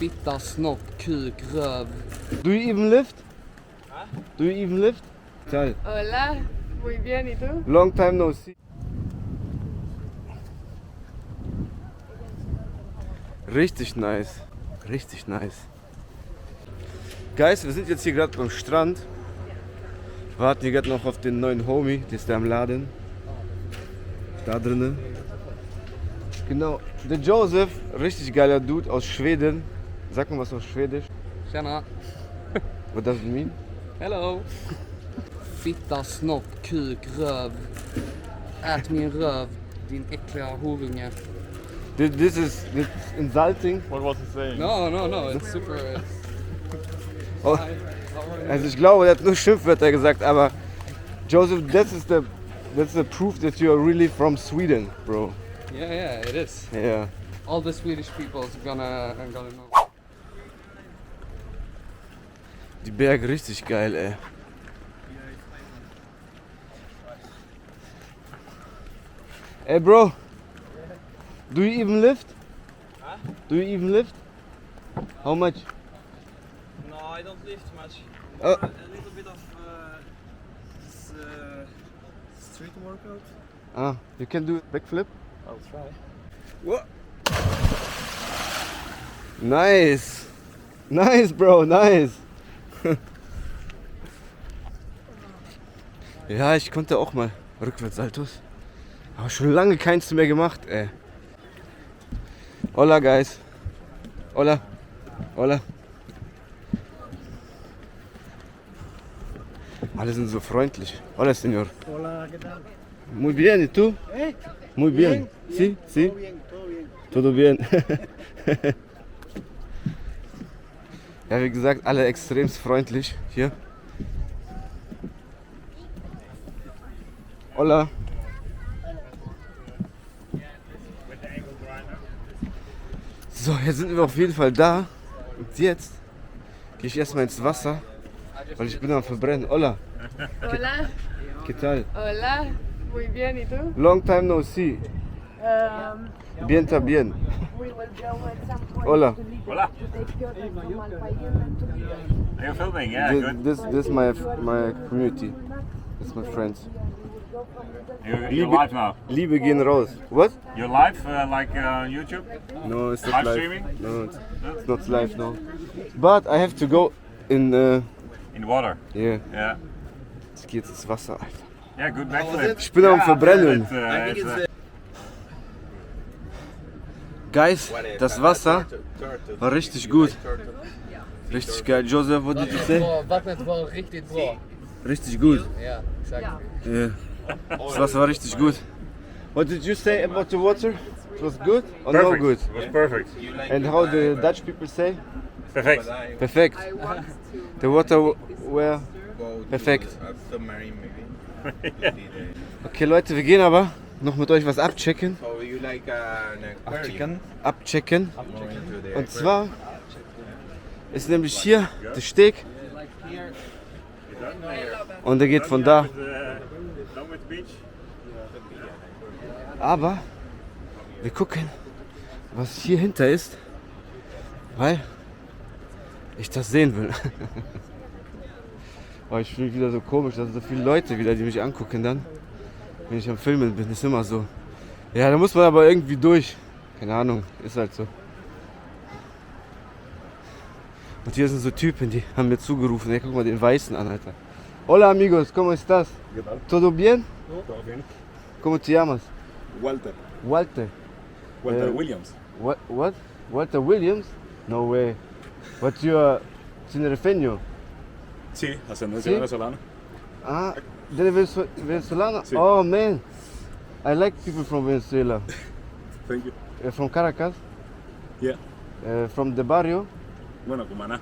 Fitta, snopp, kuk, röv. Do you even lift? Do you even lift? Tal. Hola, muy bien, ¿y tú? Long time no see. Richtig nice. Richtig nice. Guys, wir sind jetzt hier gerade beim Strand. Warten hier gerade noch auf den neuen Homie, der ist da im Laden. Da drinnen. Genau, der Joseph, richtig geiler Dude aus Schweden. Sag mal was auf Schwedisch. Tjena. What does it mean? Hello. Fitta, snopp, kuk, röv. Ät min röv, din äckliga horunge. This is insulting. What was he saying? No, it's super. Oh, also ich glaube, er hat nur Schimpfwörter gesagt, aber Joseph, that's the proof that you are really from Sweden, bro. Yeah, it is. Yeah. All the Swedish people's gonna know. Die Berge richtig geil, ey. Hey, bro. Do you even lift? Huh? Do you even lift? How much? No, I don't lift much. Oh. A little bit of street workout. Ah, you can do backflip? I'll try. What? Nice. Nice, bro, nice. Ja, ich konnte auch mal Rückwärtssaltos. Aber schon lange keins mehr gemacht, ey. Hola, guys. Hola. Hola. Alle sind so freundlich. Hola, señor. Hola, ¿qué tal? Muy bien, ¿y tú? Muy bien. Sí, sí. Todo bien, todo bien. Todo bien. Ja, wie gesagt, alle extremst freundlich hier. Hola. So, jetzt sind wir auf jeden Fall da. Und jetzt gehe ich erstmal ins Wasser, weil ich bin am Verbrennen. Hola. Hola, ¿Qué tal? hola, muy bien, ¿y tú? Long time no see. Bien también. We will go at some point Hola. to Lido Hola. to take Piotr from Alpayena to Lido. Are you filming? Yeah, good. This is my community. That's my friends. You're live now. Liebe gehen raus. What? You're live, like on YouTube? No, it's not Live live. streaming? No, it's not live, no. But I have to go in. In the water? Yeah. Yeah. Ich gehe jetzt ins Wasser, Alter. Yeah, good backflip. Ich bin am Verbrennen. It's, Guys, das Wasser war richtig gut. Richtig geil. Joseph, what did you say? Vattnet var riktigt bra. Richtig gut. Ja, exakt. Yeah. Das Wasser war richtig gut. What did you say about the water? It was good or no perfect. good? It was perfect. And how the Dutch people say? Perfect. Perfect. The water were perfekt. Submarine maybe. Okay Leute, wir gehen aber noch mit euch was abchecken. So you like an aquarium? Abchecken. More into the Und zwar ist nämlich hier der Steg. Und der geht von da. Done with the beach? Aber wir gucken, was hier hinter ist, weil ich das sehen will. Oh, ich fühle mich wieder so komisch, da sind so viele Leute wieder, die mich angucken dann, wenn ich am Filmen bin, ist immer so. Ja, da muss man aber irgendwie durch. Keine Ahnung, ist halt so. Und hier sind so Typen, die haben mir zugerufen, ey, guck mal den Weißen an, Alter. Hola amigos, ¿cómo estás? ¿Qué tal? ¿Todo bien? Todo bien. ¿Cómo te llamas? Walter. Walter. Williams. What? Walter Williams? No way. But you are tinerfeño. Sí, ascendencia Sí. venezolana. Ah, de Venezuela? Sí. Oh man, I like people from Venezuela. Thank you. From Caracas, Yeah. from the barrio. Bueno, Cumaná.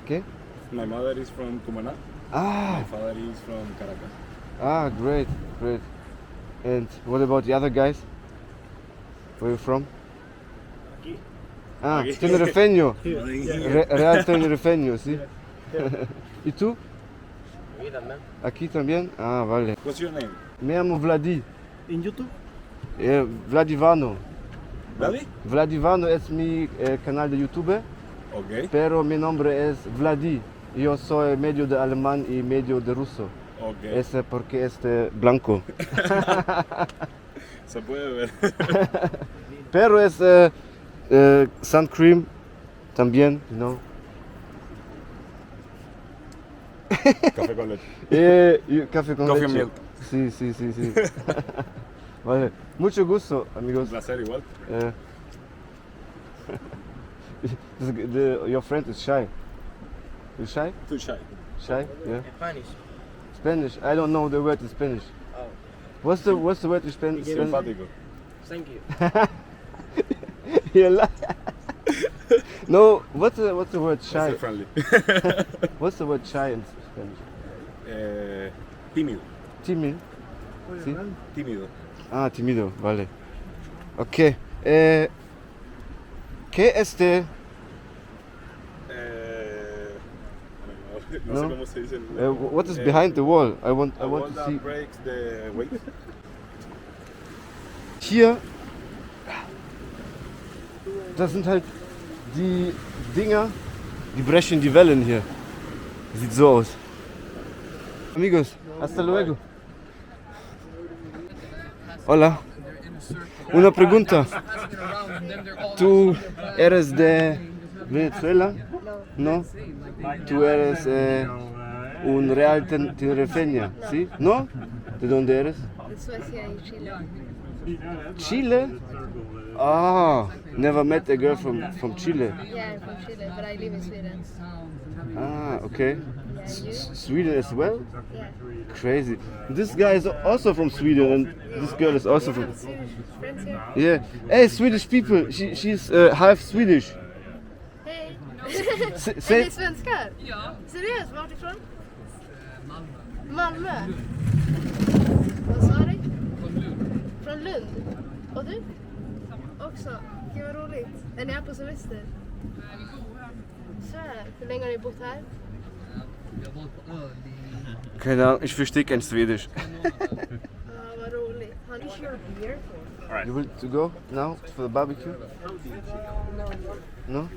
¿Qué? My mother is from Cumaná. Ah, My father is from Caracas. great. And what about the other guys? Where are you from? Aquí. Ah, Aquí. tinerfeño. Yeah. Real tinerfeño, ¿sí? ¿Y tú? Aquí también. Aquí también? Ah, vale. What's your name? Me llamo Vladi. In YouTube? Vladivano. Vladi? Vladivano es mi canal de YouTube, Ok, pero mi nombre es Vladi. Yo soy medio de alemán y medio de ruso. ok. Es porque es blanco. Se puede ver. Pero es sun cream también, you know. Café con leche. Café con Coffee leche. milk. Sí, sí, sí, sí. Vale, mucho gusto, amigos. Un placer igual. Your friend is shy. You shy? Too shy. Shy? Yeah. Spanish. Spanish. I don't know the word in Spanish. Oh, What's the word in Spanish? Simpático. thank you. You lie. No, what's the word shy? Ser friendly. What's the word shy in Spanish? Tímido. Timid. Sí. Tímido. Ah, tímido, vale. Ok. ¿Qué No No. sé cómo se dice. what is behind the wall? I want A wall to that see. breaks the weight. Hier, das sind halt die Dinger, die brechen die Wellen hier. Sieht so aus. Amigos, hasta luego. Hola. Una pregunta. ¿Tú eres de Venezuela? No. ¿Tú eres un real tinerfeña? ¿Sí? ¿No? ¿De dónde eres? De Suecia y Chile. Chile? Ah, never met a girl from Chile. Yeah, I'm from Chile, but I live in Sweden. Ah, okay. Yeah, you? Sweden as well? Yeah. Crazy. This guy is also from Sweden and this girl is also from... Swedish friends here? Yeah. Hey, Swedish people. She's half Swedish. Hej! Say- Är ni svenskar? Ja. Seriöst? Vart ifrån? Malmö. Vad sa du? Från Lund. Och du? Också? Gud vad roligt. Är ni här på semester? Vi bor här. Så här. Hur länge har ni bott här? Keine Ahnung, ich verstehe kein Swedish. Vad roligt. Har ni kört beer? You want to go now for the barbecue? No?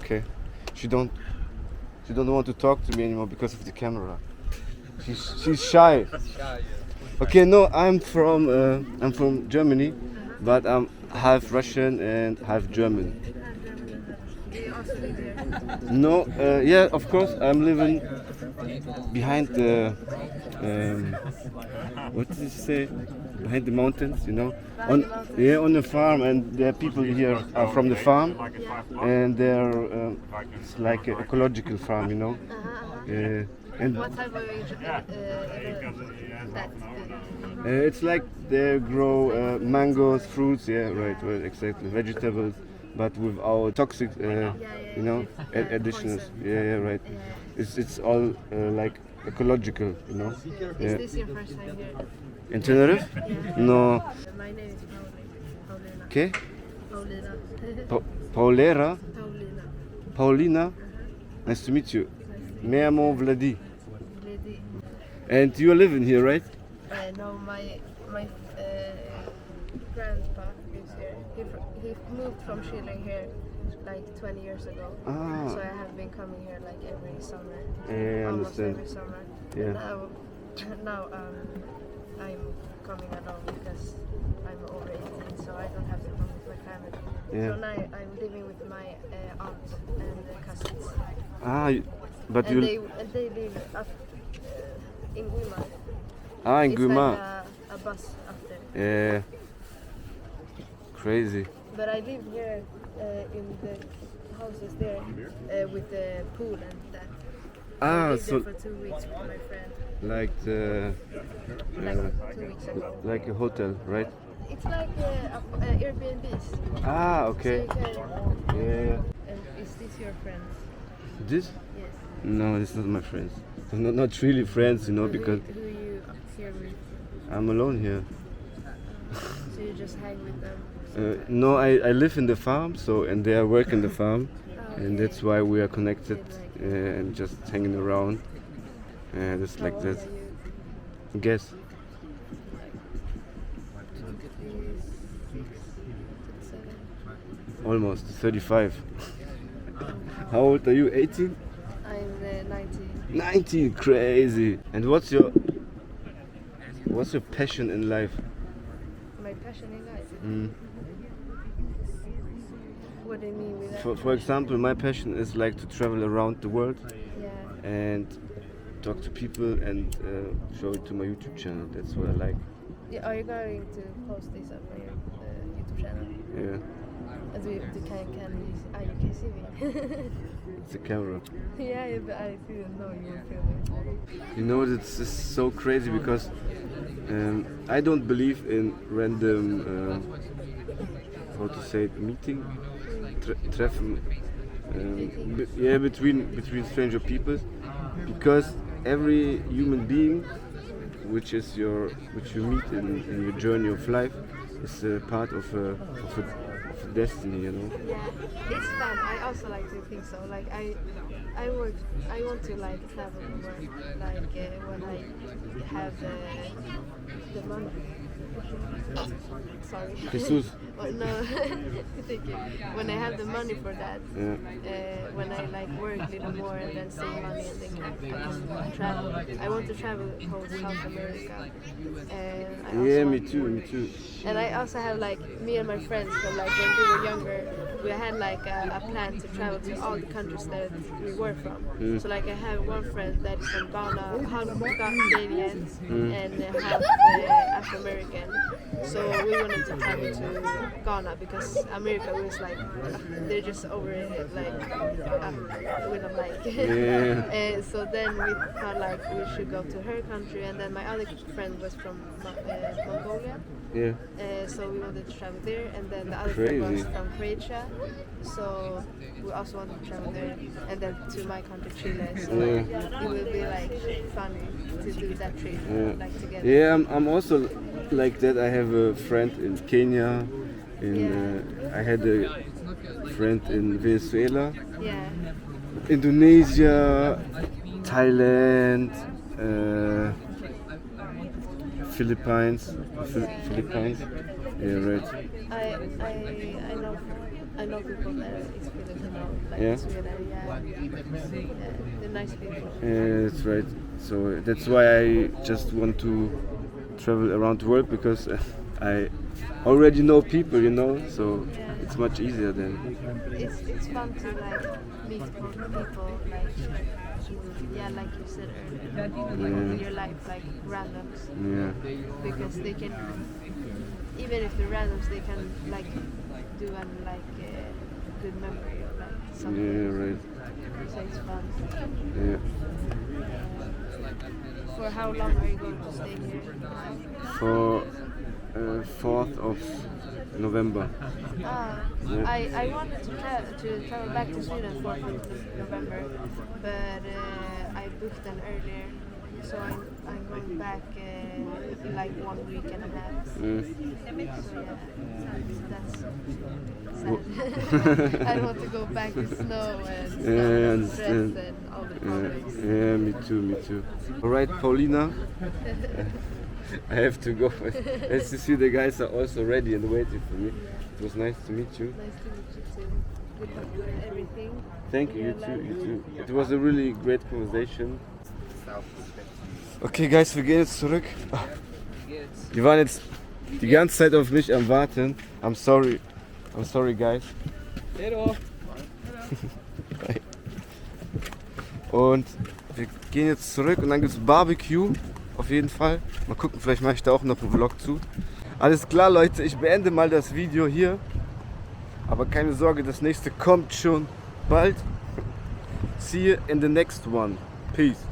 Okay. She don't want to talk to me anymore because of the camera. She's shy. Okay, no, I'm from Germany, but I'm half Russian and half German. Do you also live here? No, yeah, of course, I'm living behind the what did you say? Behind the mountains, you know. Behind the mountains. Yeah, on the farm, and the people here are from the farm, and they're it's like an ecological farm, you know. And What type of that it's like they grow mangoes, fruits, yeah, right, exactly, vegetables, but without toxic, you know, additions. Yeah, right. It's all like ecological, you know. Is this your first time here? In Tenerife? No. My name is Paulina. Okay. Paulina. Paulera? Paulina. Paulina? Nice to meet you. Me llamo Vladi. Lady. And you're living here, right? No, my grandpa lives here. He moved from Chile here like 20 years ago. Ah. So I have been coming here like every summer. Yeah, I Almost understand. every summer. Yeah. And now I'm coming alone because I'm over 18, so I don't have to come with my family. Yeah. So now I'm living with my aunt and cousins. Ah, but And you... they live up in Guimar. Ah, in It's Guimar. like a bus up there. Yeah. Crazy. But I live here in the houses there with the pool and that. I Ah, lived so there for 2 weeks with my friend, like the... like 2 weeks ago. like a hotel, right? It's like Airbnbs. Ah, So okay. you can, Yeah. and is this your friends? This? Yes. No, it's not my friends. Not really friends, you know, because Who you here with? I'm alone here. So you just hang with them? No, I live in the farm, so and they are working the farm, and Okay. that's why we are connected and just hanging around. Just How like old that. are you? Guess. 26. Almost 35. How old are you? 18? I'm 19. 19, crazy. And what's your passion in life? My passion in life. Mm. What do you mean with that? For example, my passion is like to travel around the world Yeah. and talk to people and show it to my YouTube channel. That's what I like. Yeah, are you going to post this on my YouTube channel? Yeah, Du can see me. it's a camera. Yeah, but I didn't know you were filming. You know, it's just so crazy because I don't believe in random, how to say it, meeting, treffen, between stranger people, because every human being which you meet in your journey of life is a part of a destiny, you know. Yeah, it's fun. I also like to think so. Like I want to like travel the world. Like when I have the money. Sorry. Jesus. Well, no, thank you. When I have the money for that, when I like work a little more and then save money and then I can travel. I want to travel whole South America. Yeah, me too. And I also have like me and my friends, but like when we were younger, we had like a plan to travel to all the countries that we were from. So like I have one friend that is from Ghana, half Ghanaian and half Afro-American. So we wanted to travel to Ghana because America was like, they're just over it, like, we don't like it. So then we thought like we should go to her country, and then my other friend was from Mongolia. Yeah. So we wanted to travel there, and then the other friend was from Croatia. So we also wanted to travel there, and then to my country, Chile. So like, it will be like fun to do that trip like together. Yeah, I'm also like that. I have a friend in Kenya. I had a friend in Venezuela, Yeah. Indonesia, Thailand, Philippines. Yeah, right. I know people that is Filipino, like Yeah? Sweden, yeah, they're nice people. Yeah, that's right. So that's why I just want to travel around the world, because I already know people, you know, so it's much easier then. It's fun to like meet people, like like you said earlier, in your life, like randoms. Yeah. Because they can, even if they're randoms, they can like do an good memory or like something. Yeah, right. So it's fun. Yeah. For how long are you going to stay here? For 4th of November. I wanted to travel back to Sweden 4th of November, but I booked an earlier, so I'm going back in like 1 week and a half. So that's sad. I don't want to go back in snow and stress and all the problems. Yeah, me too. Alright, Paulina. I have to go. As you see, the guys are also ready and waiting for me. It was nice to meet you. Nice to meet you too. Good luck with everything. Thank you, you too. It was a really great conversation. Okay, guys, wir gehen jetzt zurück. Die waren jetzt die ganze Zeit auf mich am Warten. I'm sorry, guys. Hello. Bye. Und wir gehen jetzt zurück und dann gibt's Barbecue. Auf jeden Fall. Mal gucken, vielleicht mache ich da auch noch einen Vlog zu. Alles klar, Leute, ich beende mal das Video hier. Aber keine Sorge, das nächste kommt schon bald. See you in the next one. Peace.